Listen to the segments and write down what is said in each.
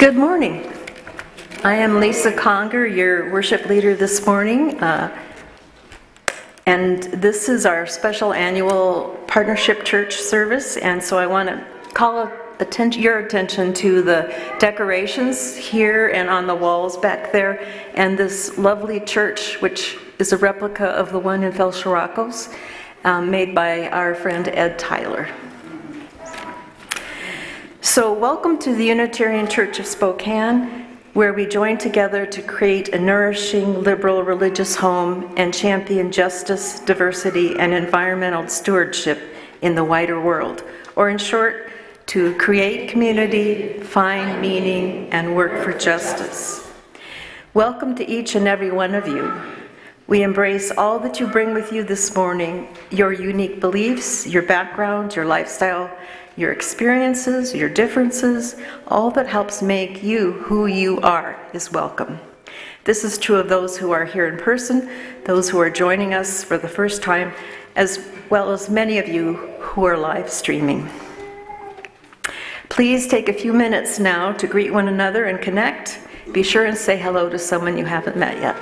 Good morning. I am Lisa Conger, your worship leader this morning, and this is our special annual Partnership Church service, and so I want to call your attention to the decorations here and on the walls back there, and this lovely church, which is a replica of the one in Felshiracos, made by our friend Ed Tyler. So welcome to the Unitarian Church of Spokane, where we join together to create a nourishing, liberal religious home and champion justice, diversity, and environmental stewardship in the wider world. Or in short, to create community, find meaning, and work for justice. Welcome to each and every one of you. We embrace all that you bring with you this morning, your unique beliefs, your background, your lifestyle, your experiences, your differences, all that helps make you who you are is welcome. This is true of those who are here in person, those who are joining us for the first time, as well as many of you who are live streaming. Please take a few minutes now to greet one another and connect. Be sure and say hello to someone you haven't met yet.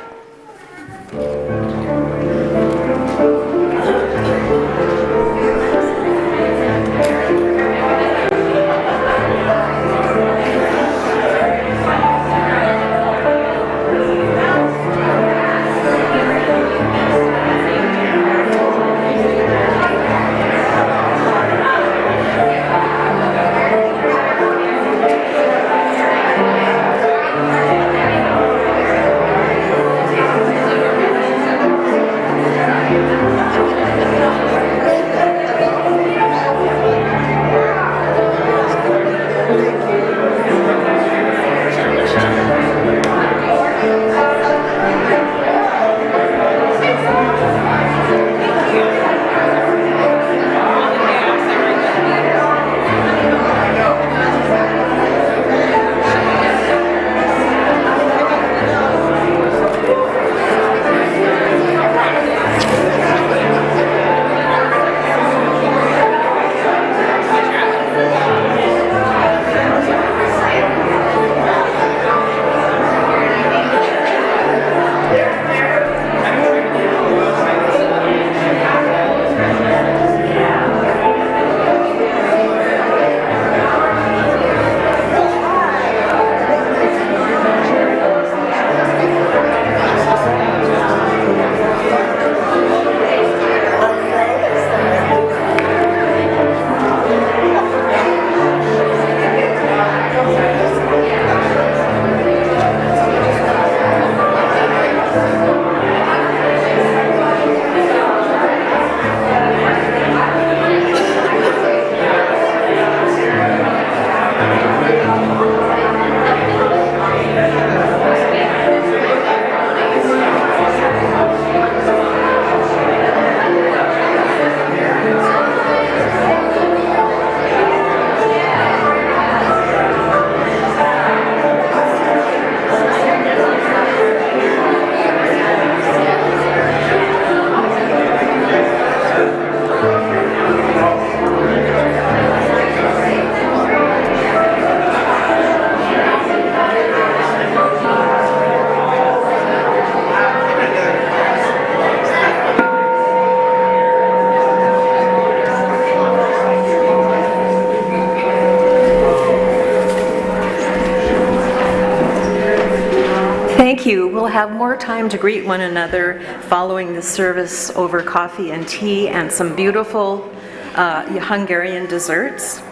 Thank you. We'll have more time to greet one another following the service over coffee and tea and some beautiful Hungarian desserts.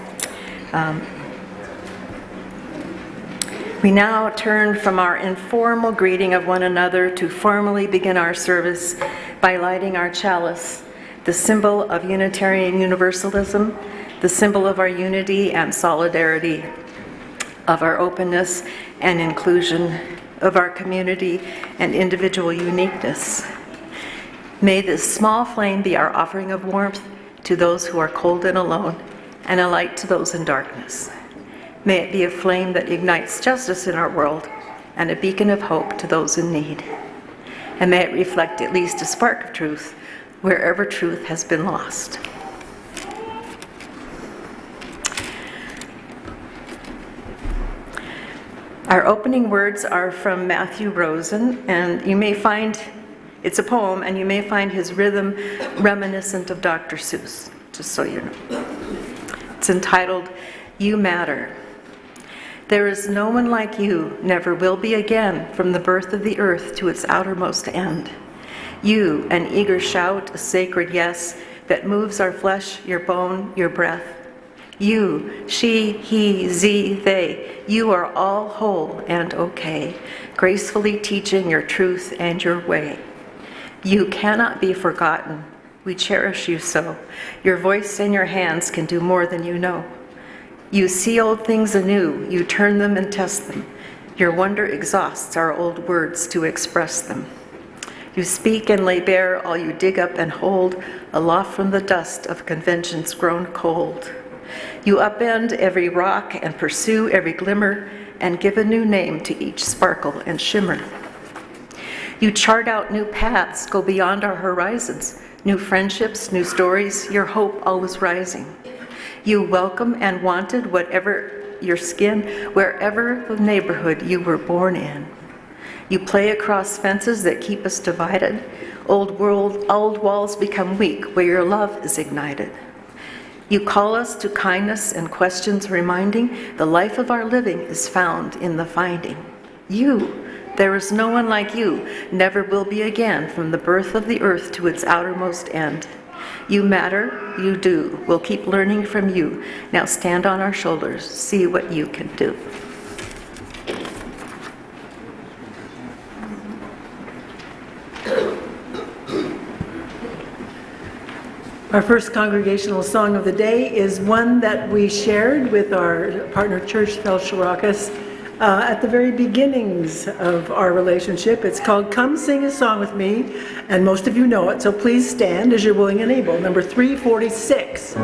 We now turn from our informal greeting of one another to formally begin our service by lighting our chalice, the symbol of Unitarian Universalism, the symbol of our unity and solidarity, of our openness and inclusion, of our community and individual uniqueness. May this small flame be our offering of warmth to those who are cold and alone, and a light to those in darkness. May it be a flame that ignites justice in our world, and a beacon of hope to those in need. And may it reflect at least a spark of truth wherever truth has been lost. Our opening words are from Matthew Rosen, and you may find, it's a poem, and you may find his rhythm reminiscent of Dr. Seuss, just so you know. It's entitled, You Matter. There is no one like you, never will be again, from the birth of the earth to its outermost end. You, an eager shout, a sacred yes, that moves our flesh, your bone, your breath. You, she, he, ze, they, you are all whole and okay, gracefully teaching your truth and your way. You cannot be forgotten. We cherish you so. Your voice and your hands can do more than you know. You see old things anew, you turn them and test them. Your wonder exhausts our old words to express them. You speak and lay bare all you dig up and hold, aloft from the dust of conventions grown cold. You upend every rock and pursue every glimmer and give a new name to each sparkle and shimmer. You chart out new paths, go beyond our horizons, new friendships, new stories, your hope always rising. You welcome and wanted whatever your skin, wherever the neighborhood you were born in. You play across fences that keep us divided. Old walls become weak where your love is ignited. You call us to kindness and questions reminding the life of our living is found in the finding. You, there is no one like you, never will be again, from the birth of the earth to its outermost end. You matter, you do. We'll keep learning from you. Now stand on our shoulders, see what you can do. Our first congregational song of the day is one that we shared with our partner church, Fel Shirakas, at the very beginnings of our relationship. It's called Come Sing a Song With Me, and most of you know it, so please stand as you're willing and able. Number 346.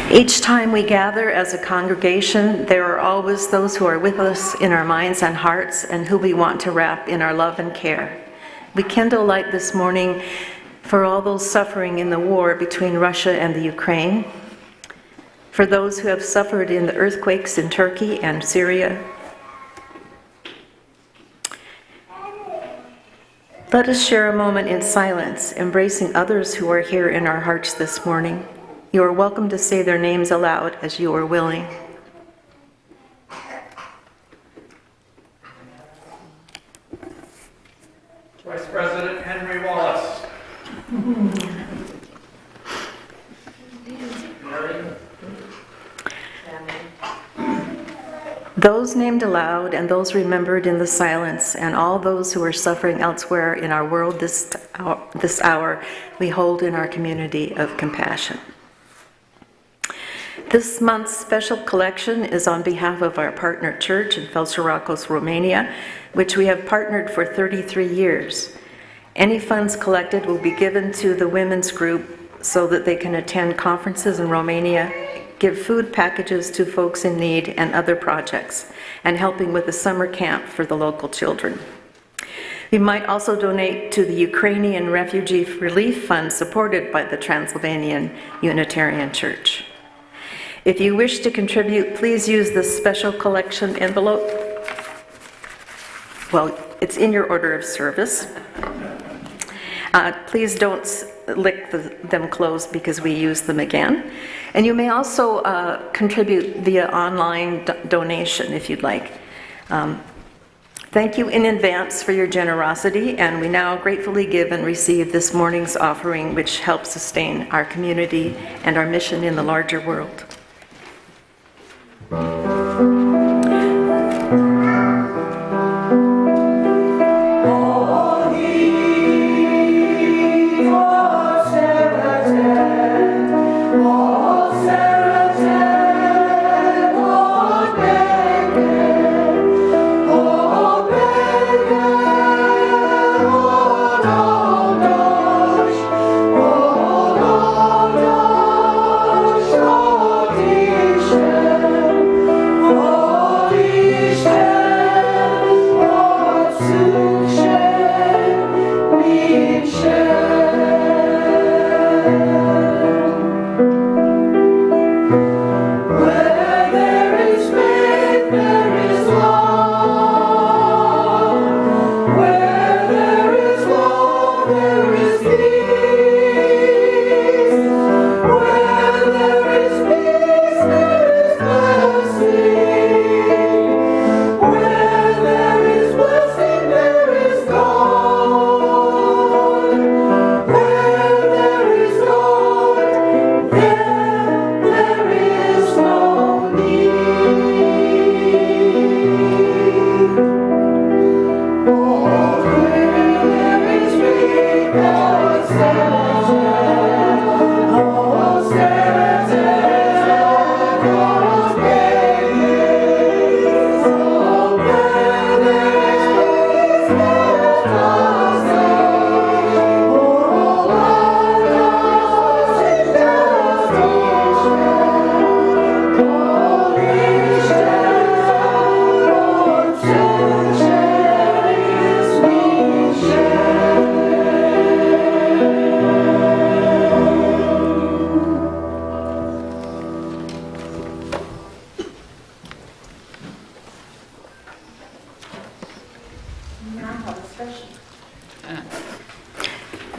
Each time we gather as a congregation, there are always those who are with us in our minds and hearts and who we want to wrap in our love and care. We kindle light this morning for all those suffering in the war between Russia and the Ukraine, for those who have suffered in the earthquakes in Turkey and Syria. Let us share a moment in silence, embracing others who are here in our hearts this morning. You are welcome to say their names aloud as you are willing. Vice President Henry Wallace. Those named aloud and those remembered in the silence, and all those who are suffering elsewhere in our world this hour, we hold in our community of compassion. This month's special collection is on behalf of our partner church in Felshoracos, Romania, which we have partnered for 33 years. Any funds collected will be given to the women's group so that they can attend conferences in Romania, give food packages to folks in need and other projects, and helping with a summer camp for the local children. We might also donate to the Ukrainian Refugee Relief Fund supported by the Transylvanian Unitarian Church. If you wish to contribute, please use the special collection envelope. Well, it's in your order of service. Please don't lick them closed because we use them again. And you may also contribute via online donation if you'd like. Thank you in advance for your generosity, and we now gratefully give and receive this morning's offering, which helps sustain our community and our mission in the larger world.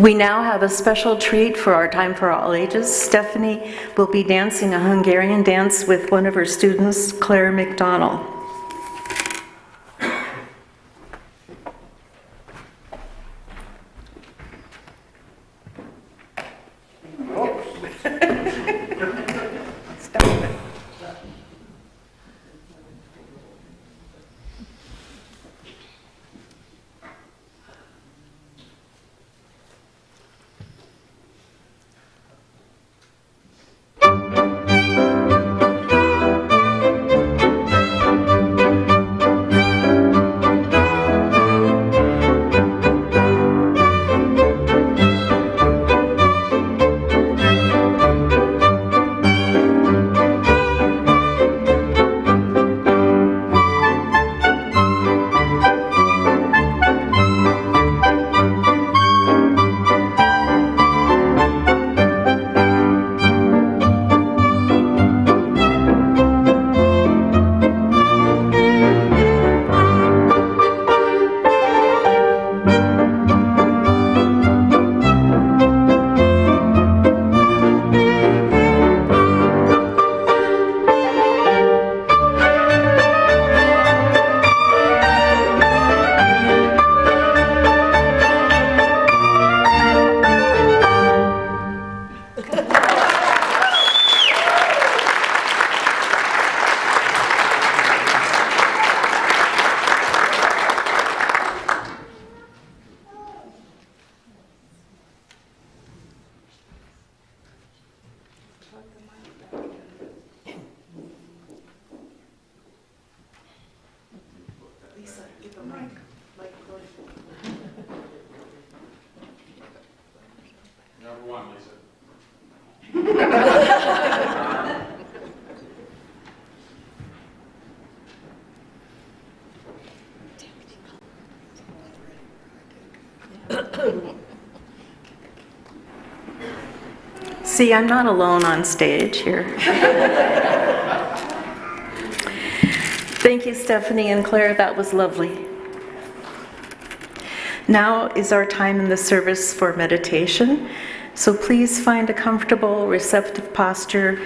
We now have a special treat for our Time for All Ages. Stephanie will be dancing a Hungarian dance with one of her students, Claire McDonald. one, Lisa. See, I'm not alone on stage here. Thank you, Stephanie and Claire. That was lovely. Now is our time in the service for meditation. So please find a comfortable, receptive posture.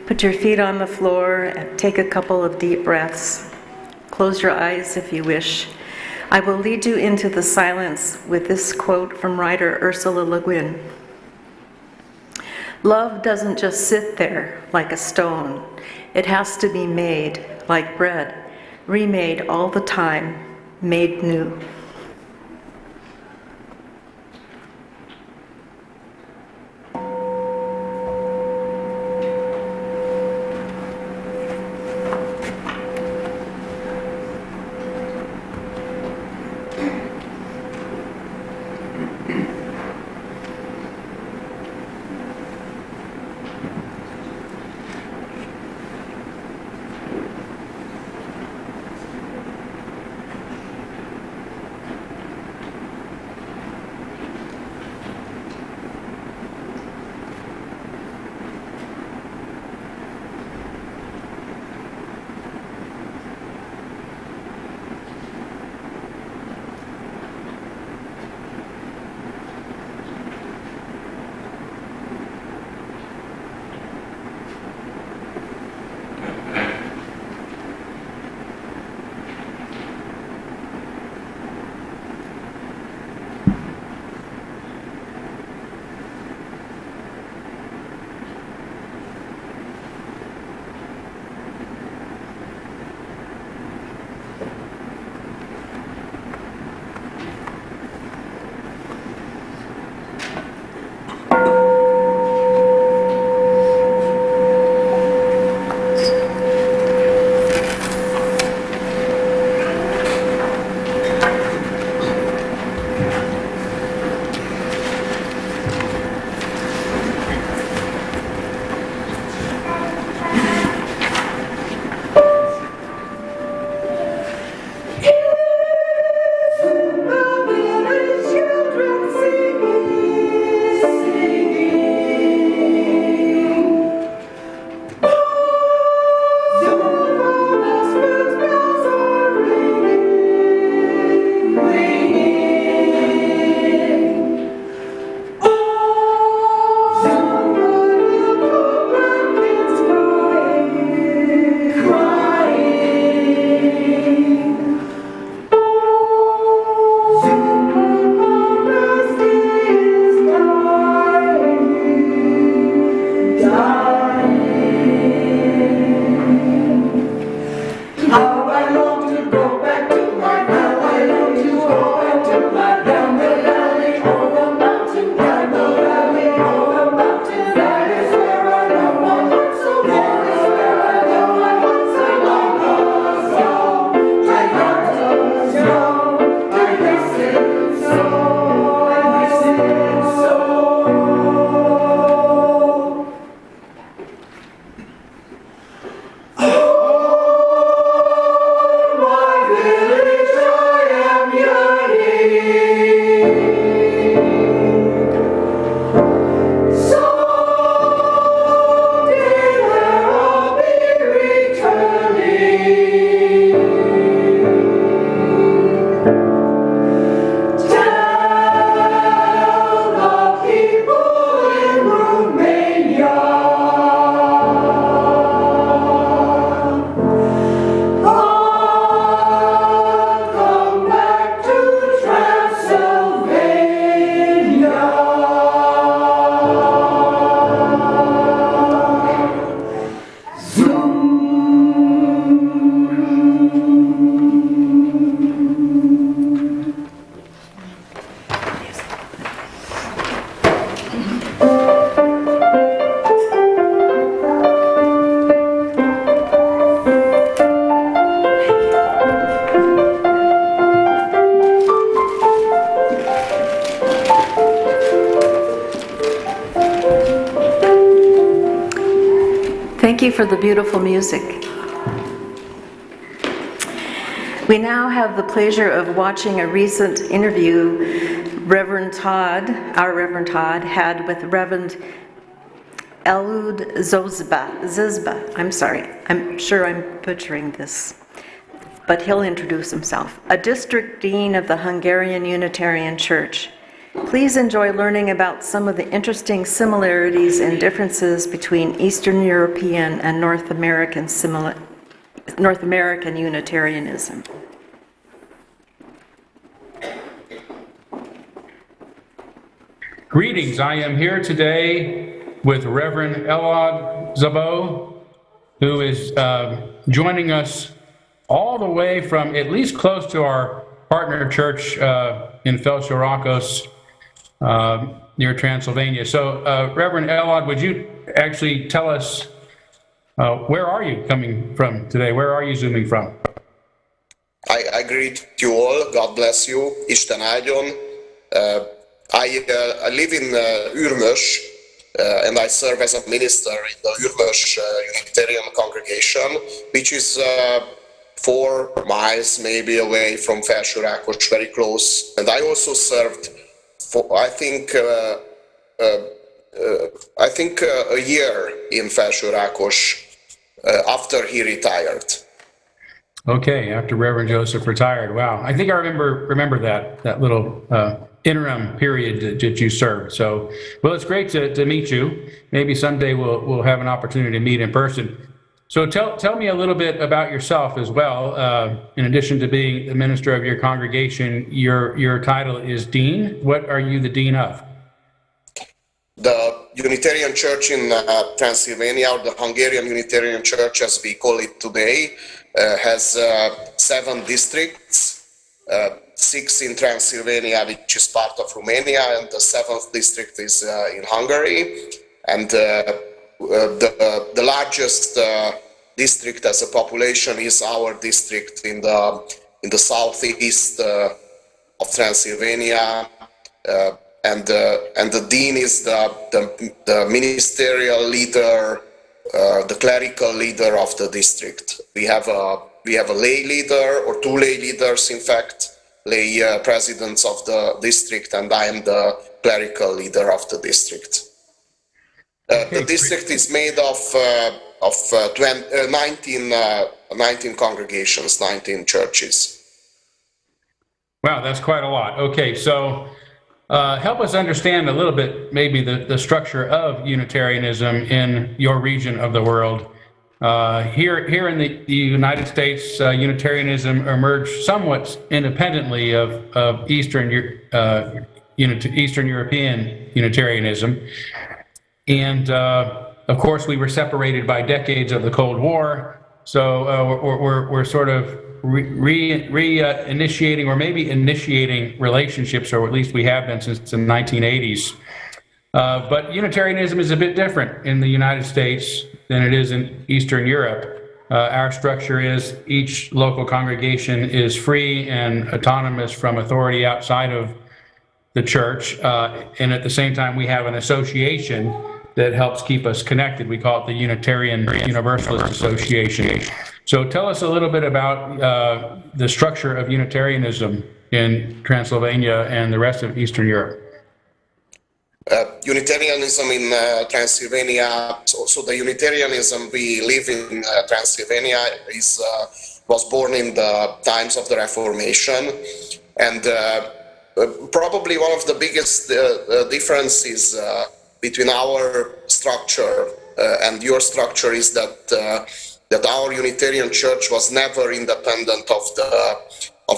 Put your feet on the floor and take a couple of deep breaths. Close your eyes if you wish. I will lead you into the silence with this quote from writer Ursula Le Guin. Love doesn't just sit there like a stone. It has to be made like bread, remade all the time, made new. you for the beautiful music. We now have the pleasure of watching a recent interview our Reverend Todd, had with Reverend Elud Zizba. I'm sorry, I'm sure I'm butchering this, but he'll introduce himself. A district dean of the Hungarian Unitarian Church. Please enjoy learning about some of the interesting similarities and differences between Eastern European and North American Unitarianism. Greetings. I am here today with Reverend Elad Zabo, who is joining us all the way from at least close to our partner church in Felshorokos, near Transylvania. So, Reverend Elad, would you actually tell us where are you coming from today? Where are you zooming from? I greet you all. God bless you. Isten áldjon. I live in Ürmös, and I serve as a minister in the Ürmös Unitarian congregation, which is 4 miles maybe away from Felshorokos, very close. And I also served for, I think a year in Felshorokos after he retired. Okay, after Reverend Joseph retired. Wow, I think I remember that little interim period that you served. So, well, it's great to meet you. Maybe someday we'll have an opportunity to meet in person. So tell me a little bit about yourself as well. In addition to being the minister of your congregation, your title is dean. What are you the dean of? The Unitarian Church in Transylvania, or the Hungarian Unitarian Church as we call it today, has 7 districts, 6 in Transylvania, which is part of Romania, and the 7th district is in Hungary. And the largest district as a population is our district in the southeast of Transylvania, and the dean is the ministerial leader, the clerical leader of the district. We have a lay leader, or 2 lay leaders, in fact, lay presidents of the district, and I am the clerical leader of the district. The district is made of 19 congregations, 19 churches. Wow, that's quite a lot. Okay, so help us understand a little bit, maybe the structure of Unitarianism in your region of the world. Here in the United States, Unitarianism emerged somewhat independently of Eastern European Unitarianism. And of course, we were separated by decades of the Cold War. So we're sort of reinitiating, or maybe initiating relationships, or at least we have been since the 1980s. But Unitarianism is a bit different in the United States than it is in Eastern Europe. Our structure is each local congregation is free and autonomous from authority outside of the church. And at the same time, we have an association that helps keep us connected. We call it the Unitarian Universalist Association. So tell us a little bit about the structure of Unitarianism in Transylvania and the rest of Eastern Europe. Unitarianism in Transylvania, so the Unitarianism we live in Transylvania was born in the times of the Reformation, and probably one of the biggest differences between our structure and your structure is that our Unitarian Church was never independent of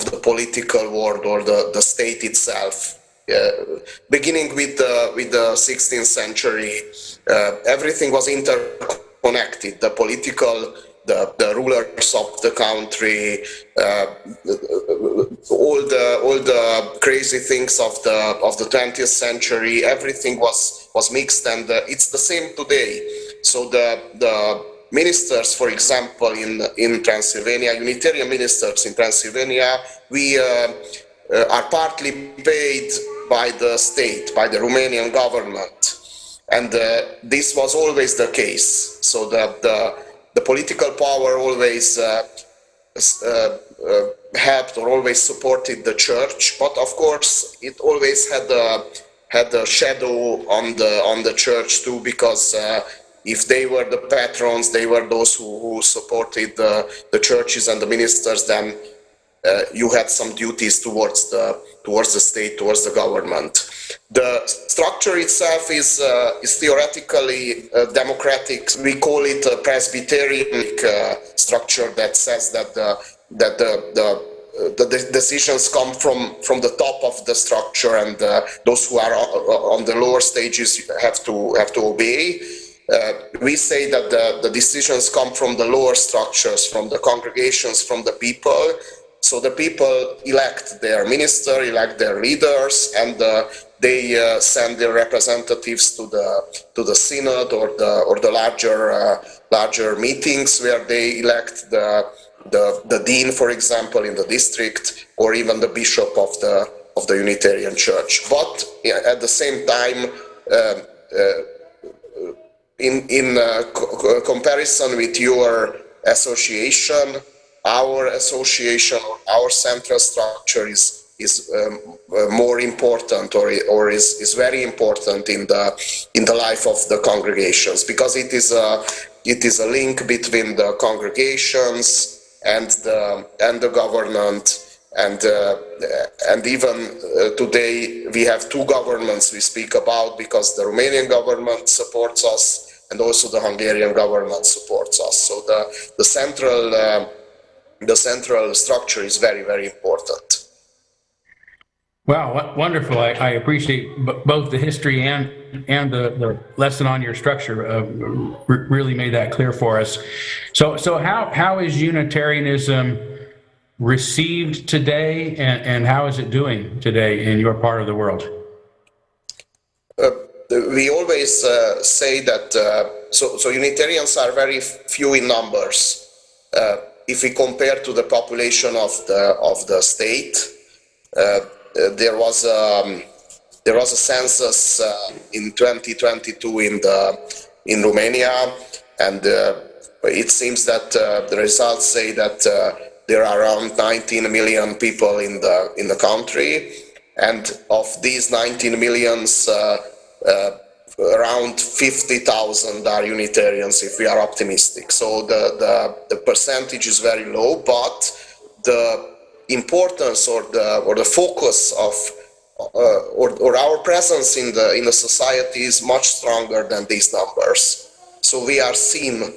the political world or the state itself. Beginning with the 16th century, everything was interconnected. The political, the rulers of the country, all the crazy things of the 20th century, everything was mixed, and it's the same today. So the ministers, for example, in Transylvania, Unitarian ministers in Transylvania, we are partly paid by the state, by the Romanian government. And this was always the case. So that the political power always helped or always supported the church, but of course it always had a shadow on the church too, because if they were the patrons, they were those who supported the churches and the ministers, then you had some duties towards the state, towards the government. The structure itself is theoretically democratic. We call it a Presbyterian structure that says that the decisions come from the top of the structure, and those who are on the lower stages have to obey. We say that the decisions come from the lower structures, from the congregations, from the people. So the people elect their minister, elect their leaders, and they send their representatives to the synod or the larger meetings, where they elect the dean, for example, in the district, or even the bishop of the Unitarian Church. But at the same time, in comparison with your association, our association or our central structure is more important, or is very important in the life of the congregations, because it is a link between the congregations and the government, and even today we have two governments we speak about, because the Romanian government supports us and also the Hungarian government supports us. So the central structure is very, very important. Wow, wonderful. I appreciate both the history and the lesson on your structure. Really made that clear for us. So how is Unitarianism received today, and how is it doing today in your part of the world? We always say that so Unitarians are very few in numbers. If we compare to the population of the state, there was a census in 2022 in Romania, and it seems that the results say that there are around 19 million people in the country, and of these 19 millions, around 50,000 are Unitarians, if we are optimistic. So the percentage is very low, but the importance or the focus of or our presence in the society is much stronger than these numbers. So we are seen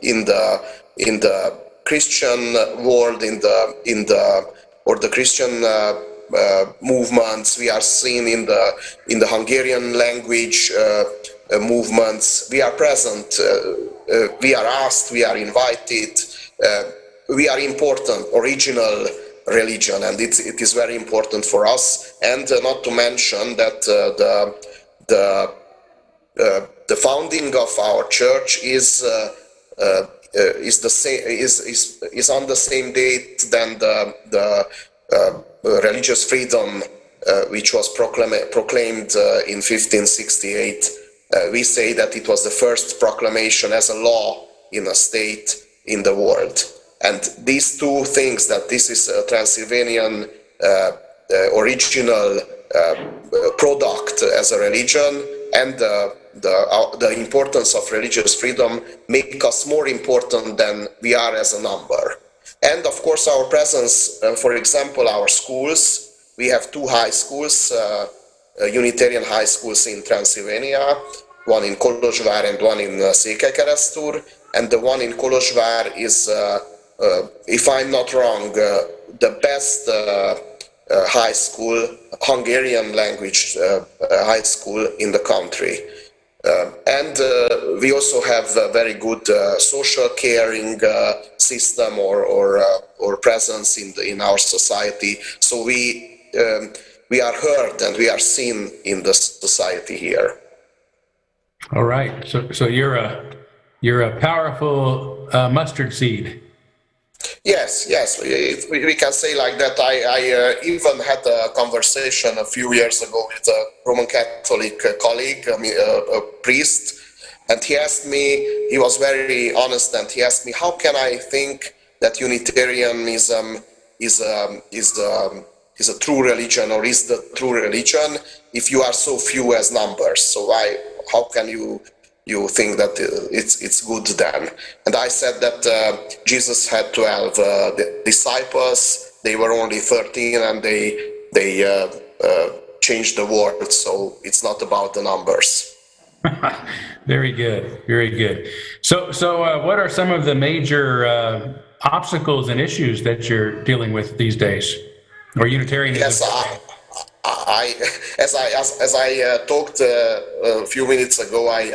in the Christian world, in the Christian movements. We are seen in the Hungarian language movements. We are present. We are asked. We are invited. We are important, original religion, and it is very important for us. And not to mention that the founding of our church is the same, is on the same date than the religious freedom, which was proclaimed in 1568. We say that it was the first proclamation as a law in a state in the world. And these two things, that this is a Transylvanian original product as a religion, and the importance of religious freedom, make us more important than we are as a number. And of course our presence, for example, our schools, we have two high schools, Unitarian high schools in Transylvania, one in Kolozsvár and one in Székelykeresztúr, and the one in Kolozsvár is, if I'm not wrong, the best high school, Hungarian language high school in the country. And we also have a very good social caring system or presence in our society. So we are heard and we are seen in the society here. All right. So you're a powerful mustard seed. Yes, we can say like that. I even had a conversation a few years ago with a Roman Catholic colleague, a priest, and he asked me, he was very honest, and he asked me, how can I think that Unitarianism is a true religion, or is the true religion, if you are so few as numbers? So how can you think that it's good then? And I said that Jesus had 12 disciples. They were only 13, and they changed the world. So it's not about the numbers. Very good, very good. So what are some of the major obstacles and issues that you're dealing with these days, or Unitarianism? Yes, as I talked a few minutes ago, I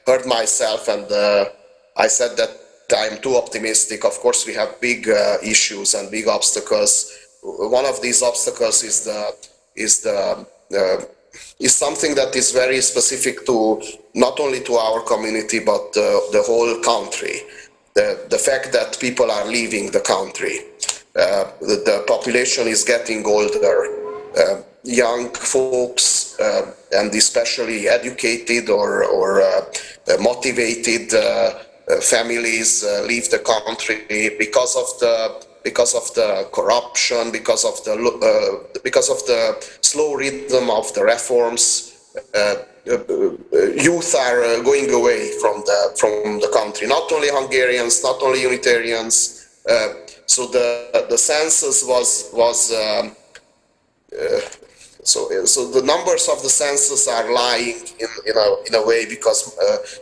heard myself, and I said that I'm too optimistic. Of course, we have big issues and big obstacles. One of these obstacles is something that is very specific to not only to our community but the whole country. The fact that people are leaving the country. The population is getting older. Young folks, and especially educated or motivated families leave the country because of the corruption, because of the slow rhythm of the reforms. Youth are going away from the country. Not only Hungarians, not only Unitarians. So the census was so the numbers of the census are lying in a way, because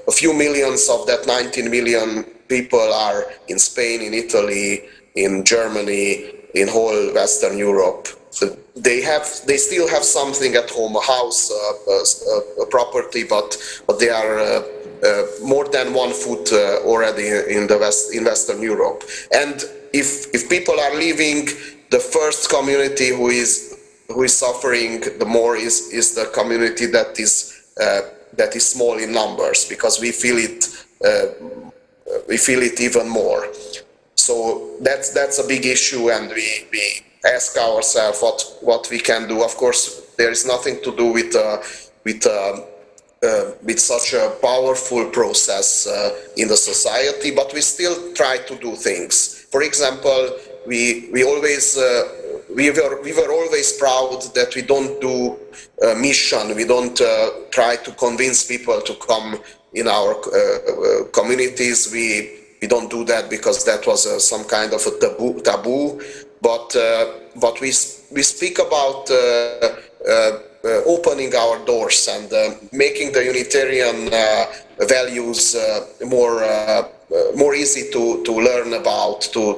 a few millions of that 19 million people are in Spain, in Italy, in Germany, in whole Western Europe. So they still have something at home, a house, a property, but they are more than 1 foot already in Western Europe. And if people are leaving, the first community who is suffering the more is the community that is small in numbers, because we feel it even more. So that's a big issue, and we ask ourselves what we can do. Of course, there is nothing to do with such a powerful process in the society, but we still try to do things. For example, we were always proud that we don't do mission. We don't try to convince people to come in our communities. We don't do that because that was some kind of a taboo. But we speak about opening our doors and making the Unitarian values more easy to learn about, to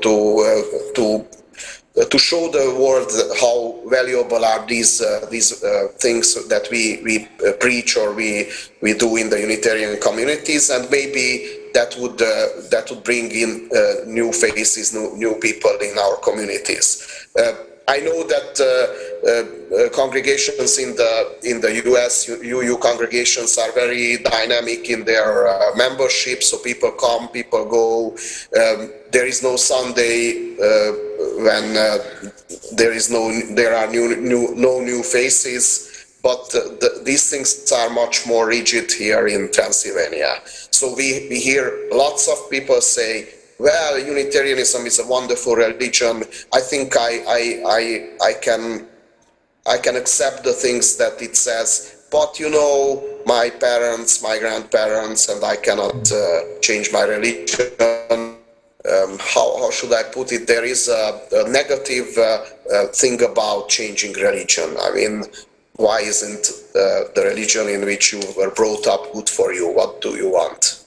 show the world how valuable are these things that we preach or we do in the Unitarian communities, and maybe that would bring in new faces, new people in our communities. I know that congregations in the US, UU congregations, are very dynamic in their membership. So people come, people go. There is no Sunday when there are no new faces. But these things are much more rigid here in Transylvania. So we hear lots of people say, well, Unitarianism is a wonderful religion. I think I can accept the things that it says, but my parents, my grandparents, and I cannot change my religion. How should I put it? There is a negative thing about changing religion. I mean, why isn't the religion in which you were brought up good for you? What do you want?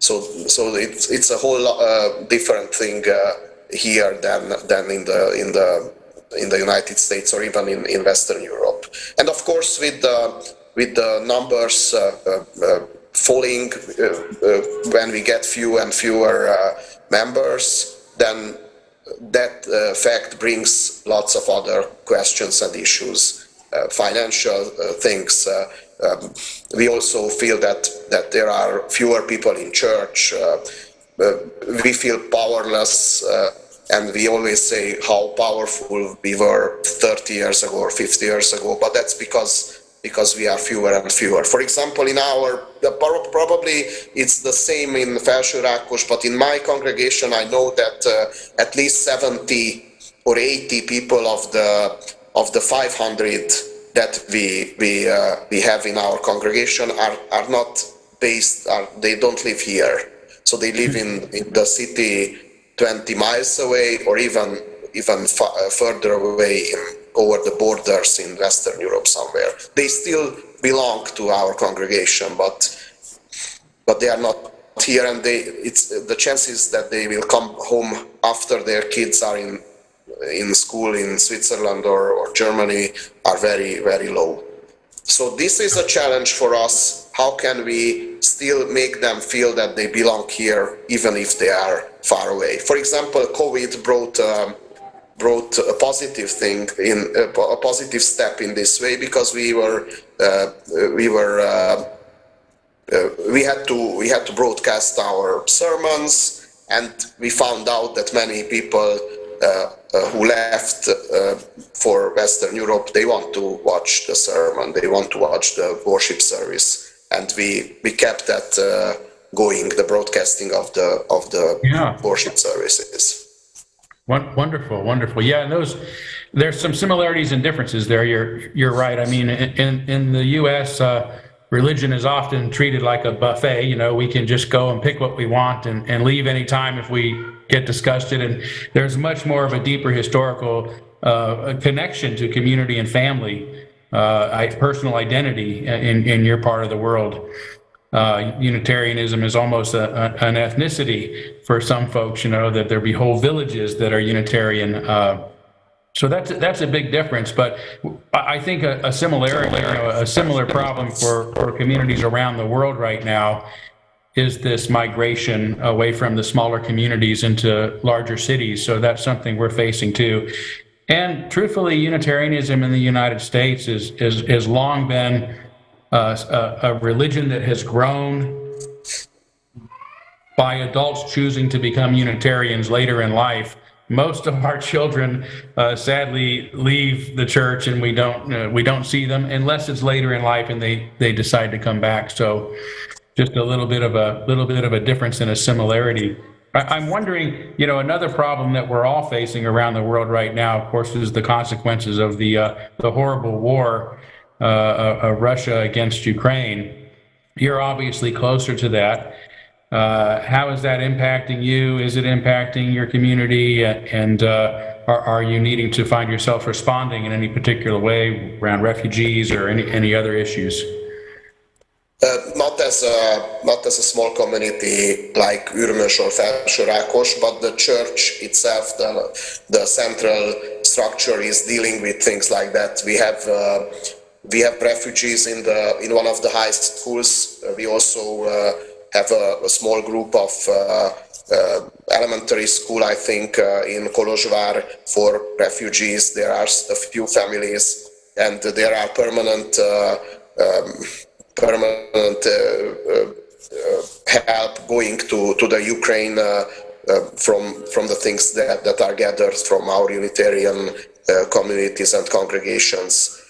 So it's a whole different thing here than in the United States or even in Western Europe. And of course, with the numbers falling, when we get fewer and fewer members, then that fact brings lots of other questions and issues. Financial things. We also feel that there are fewer people in church. we feel powerless, and we always say how powerful we were 30 years ago or 50 years ago, but that's because we are fewer and fewer. For example, in probably it's the same in Felsőrákos, but in my congregation I know that at least 70 or 80 people of the 500 that we have in our congregation are not based, they don't live here. So they live in the city 20 miles away, or even further away over the borders in Western Europe somewhere. They still belong to our congregation, but they are not here, and the chances that they will come home after their kids are in school in Switzerland or Germany are very, very low. So this is a challenge for us. How can we still make them feel that they belong here, even if they are far away? For example, COVID brought a positive thing, a positive step in this way, because we had to broadcast our sermons, and we found out that many people who left for Western Europe, they want to watch the sermon, they want to watch the worship service, and we kept that going, the broadcasting of the worship services. Wonderful. Yeah, and there's some similarities and differences there. You're right. I mean, in the U.S., religion is often treated like a buffet. You know, we can just go and pick what we want and leave any time if we get disgusted. And there's much more of a deeper historical connection to community and family, personal identity in your part of the world. Unitarianism is almost an ethnicity for some folks, you know, that there be whole villages that are Unitarian. So that's a big difference. But I think a similarity, a similar problem for communities around the world right now is this migration away from the smaller communities into larger cities. So that's something we're facing too. And truthfully, Unitarianism in the United States has long been a religion that has grown by adults choosing to become Unitarians later in life. Most of our children sadly leave the church, and we don't see them unless it's later in life and they decide to come back. So just a little bit of a difference and a similarity. I'm wondering, you know, another problem that we're all facing around the world right now, of course, is the consequences of the horrible war of Russia against Ukraine. You're obviously closer to that. How is that impacting you? Is it impacting your community? And are you needing to find yourself responding in any particular way around refugees or any other issues? Not as a small community like Ürmös or Felsőrákos, but the church itself, the central structure is dealing with things like that. We have refugees in one of the high schools. We also have a small group of elementary school, I think, in Kolozsvár for refugees. There are a few families, and there are permanent help going to the Ukraine from the things that are gathered from our Unitarian communities and congregations.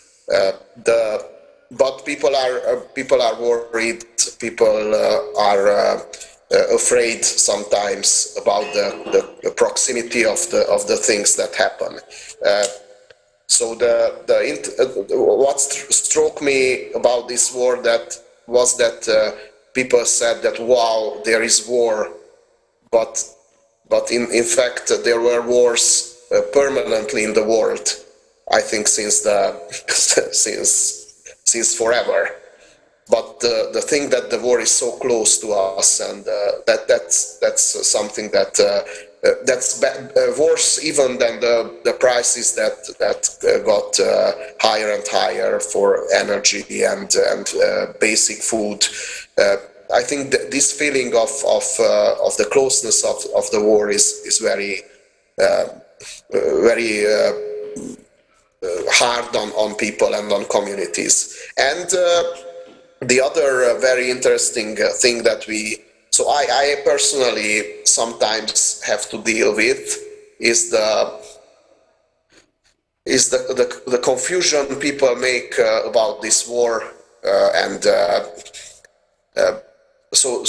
But people are worried. People are afraid sometimes about the proximity of the things that happen. So what struck me about this war was that people said that, wow, there is war, but in fact there were wars permanently in the world. I think since forever. But the thing that the war is so close to us, and that's something that's worse even than the prices that got higher and higher for energy and basic food. I think that this feeling of the closeness of the war is very hard on people and on communities. And the other very interesting thing that we So I personally sometimes have to deal with is the confusion people make about this war, and so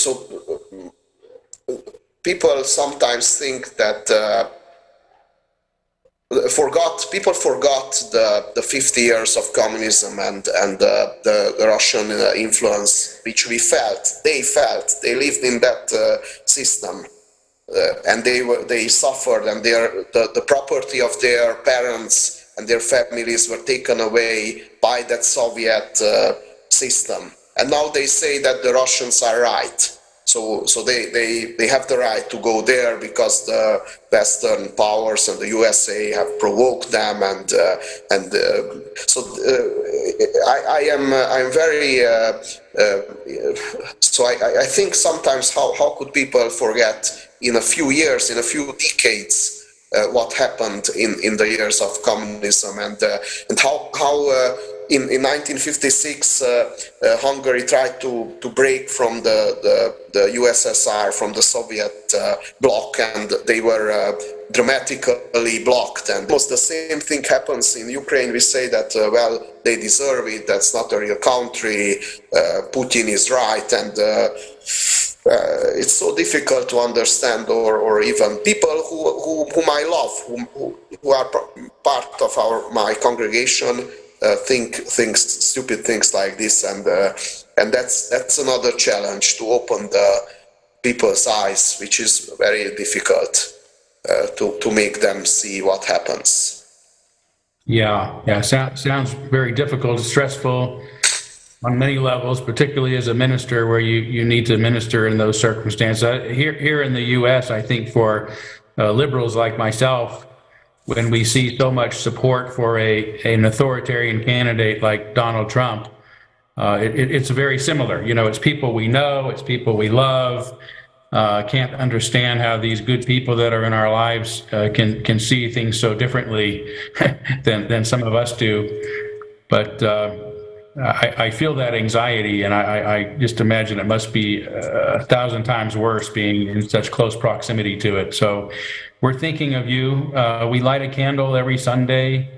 people sometimes think that people forgot the 50 years of communism and the Russian influence, which they felt, they lived in that system. And they suffered, and the property of their parents and their families were taken away by that Soviet system. And now they say that the Russians are right. So they have the right to go there because the Western powers and the USA have provoked them, and so I'm very so I think sometimes how could people forget in a few years, in a few decades, what happened in the years of communism, and how in 1956 Hungary tried to break from the USSR, from the Soviet bloc, and they were dramatically blocked. And almost the same thing happens in Ukraine. We say that well, they deserve it, that's not a real country, Putin is right, and it's so difficult to understand, or even people whom I love, who are part of my congregation, think stupid things like this, and that's another challenge, to open the people's eyes, which is very difficult to make them see what happens. Yeah. Sounds very difficult, stressful on many levels, particularly as a minister, where you need to minister in those circumstances. Here in the U.S., I think for liberals like myself, when we see so much support for an authoritarian candidate like Donald Trump, it's very similar. You know, it's people we know, it's people we love. Can't understand how these good people that are in our lives can see things so differently than some of us do. But I feel that anxiety, and I just imagine it must be 1,000 times worse being in such close proximity to it. So we're thinking of you. We light a candle every Sunday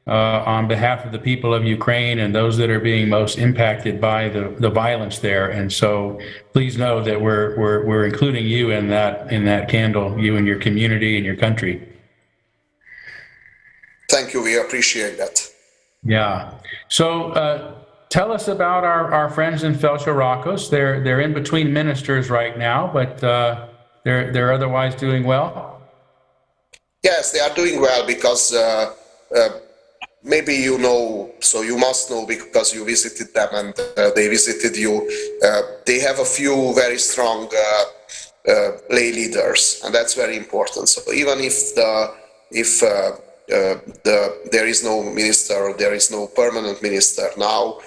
on behalf of the people of Ukraine and those that are being most impacted by the violence there. And so please know that we're including you in that candle, you and your community and your country. Thank you. We appreciate that. Yeah. So tell us about our friends in Felshorokos. They're in between ministers right now, but they're otherwise doing well. Yes, they are doing well because maybe you know, so you must know because you visited them and they visited you. They have a few very strong lay leaders, and that's very important. So even if there is no minister, or there is no permanent minister now,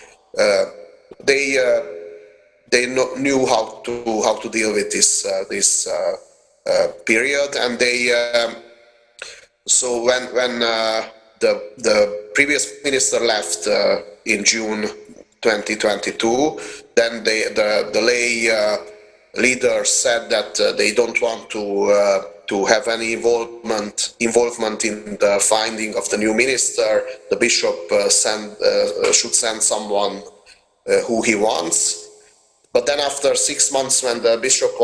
they knew how to deal with this period, and they so when the previous minister left in June 2022, then the lay leaders said that they don't want to have any involvement in the finding of the new minister. The bishop should send someone who he wants. But then after 6 months, when the bishop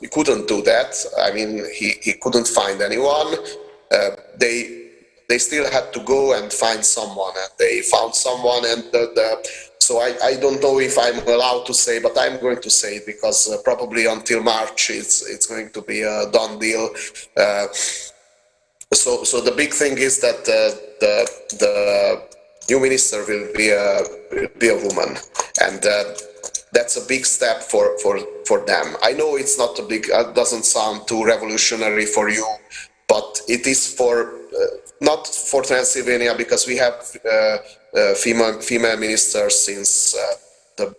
he couldn't do that. I mean, he couldn't find anyone. They still had to go and find someone, and they found someone. And so I don't know if I'm allowed to say, but I'm going to say it because probably until March it's going to be a done deal. So the big thing is that the new minister will be a woman, and that's a big step for them. I know it's not a big, doesn't sound too revolutionary for you, but it is for not for Transylvania, because we have female ministers since the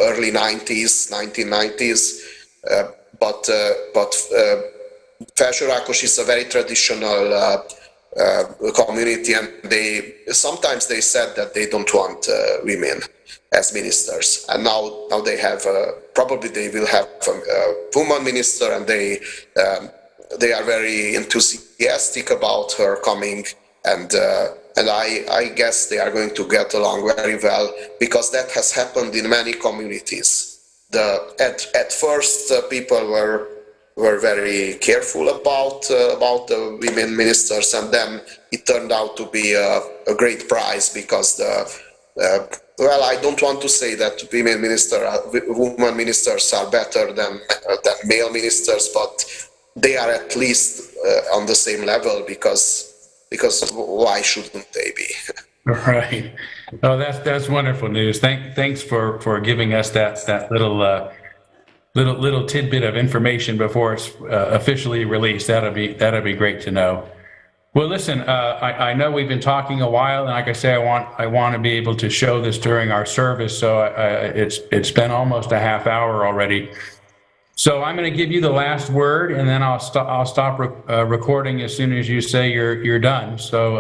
early 1990s. But Felshorokos is a very traditional community, and sometimes they said that they don't want women as ministers, and now they have probably they will have a woman minister, and they are very enthusiastic about her coming, and I guess they are going to get along very well, because that has happened in many communities. At first people were very careful about the women ministers, and then it turned out to be a great prize, because well, I don't want to say that women ministers are better than male ministers, but they are at least on the same level, because why shouldn't they be? Right. Oh, that's wonderful news. Thanks for giving us that little tidbit of information before it's officially released. That'll be great to know. Well, listen, I know we've been talking a while, and like I say, I want to be able to show this during our service. So it's been almost a half hour already. So I'm going to give you the last word, and then I'll stop recording as soon as you say you're done. So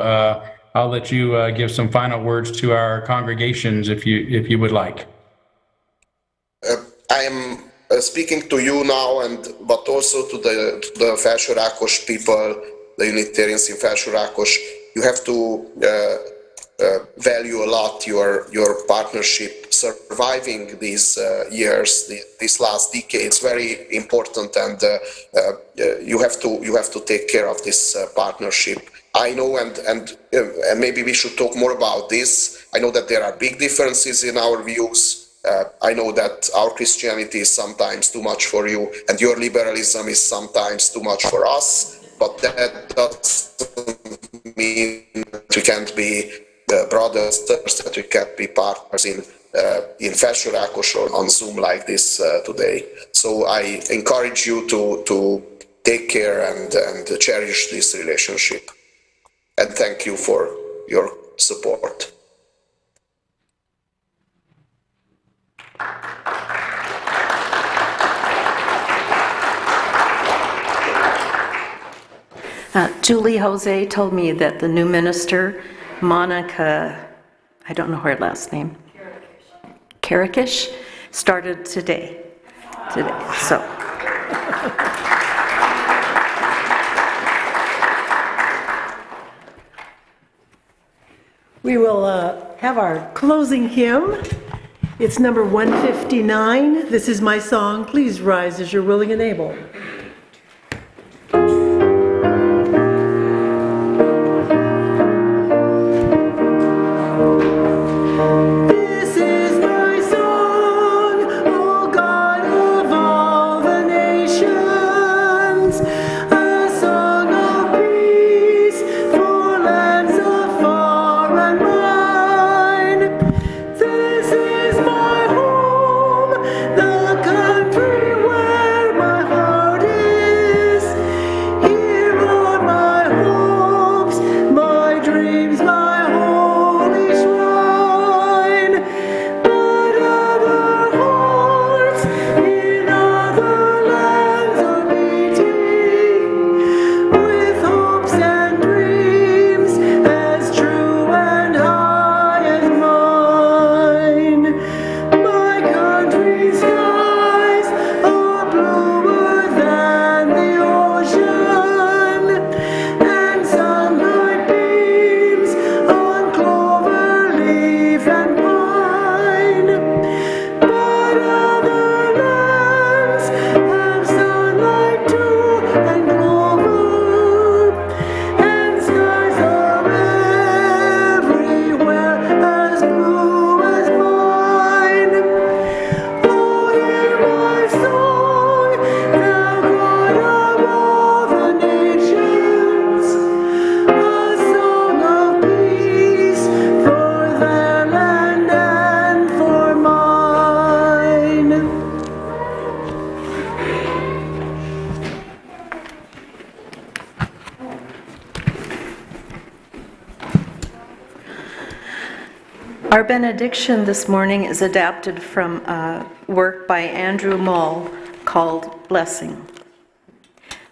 I'll let you give some final words to our congregations if you would like. I am speaking to you now, but also to the Felső-Rákos people, the Unitarians in Felső-Rákos. You have to value a lot your partnership, surviving these years, these last decades. Very important, and you have to take care of this partnership. I know, and maybe we should talk more about this. I know that there are big differences in our views. I know that our Christianity is sometimes too much for you, and your liberalism is sometimes too much for us. But that doesn't mean that we can't be brothers, that we can't be partners in Felső-Rákos or on Zoom like this today. So I encourage you to take care and cherish this relationship. And thank you for your support. Julie Jose told me that the new minister, Monica, I don't know her last name, Karakish, started today. So. We will have our closing hymn. It's number 159. This is my song. Please rise as you're willing and able. Our benediction this morning is adapted from a work by Andrew Mull called Blessing.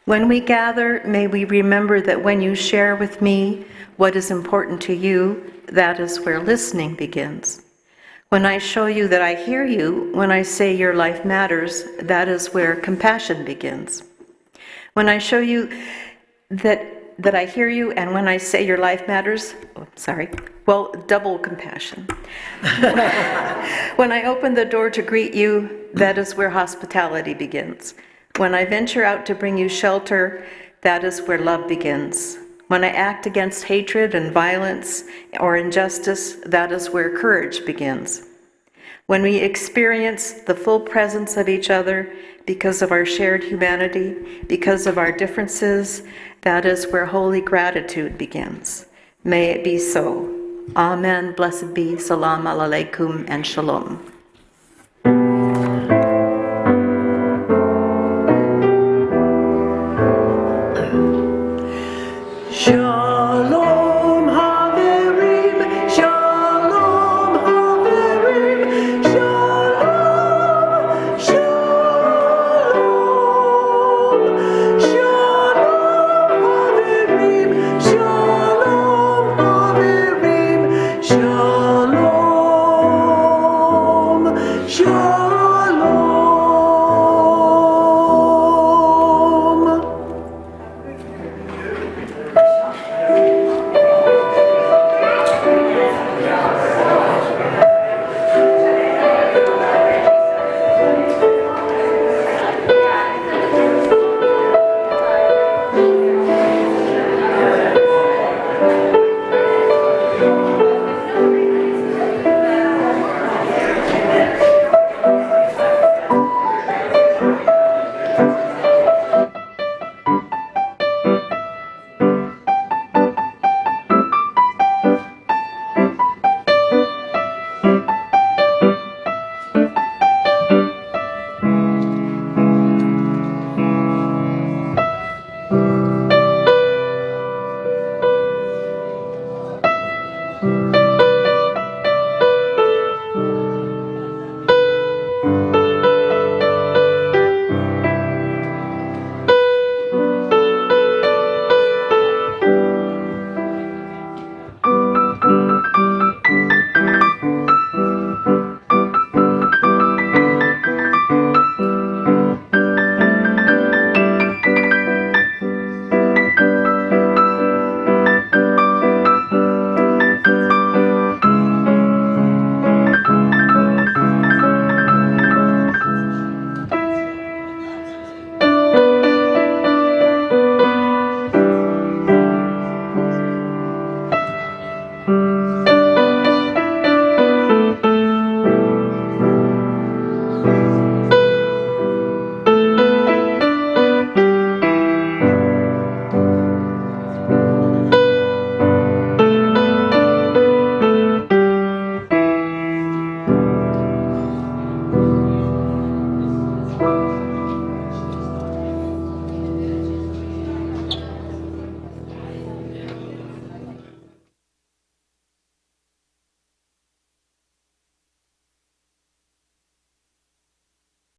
When we gather, may we remember that when you share with me what is important to you, that is where listening begins. When I show you that I hear you, when I say your life matters, that is where compassion begins. When I show you that I hear you, and when I say your life matters, double compassion. When I open the door to greet you, that is where hospitality begins. When I venture out to bring you shelter, that is where love begins. When I act against hatred and violence or injustice, that is where courage begins. When we experience the full presence of each other because of our shared humanity, because of our differences, that is where holy gratitude begins. May it be so. Amen. Blessed be. Salam alaikum and shalom. Shalom Haverim, Shalom Haverim, Shalom, Shalom, Shalom Haverim, Shalom Haverim, Shalom, Shalom.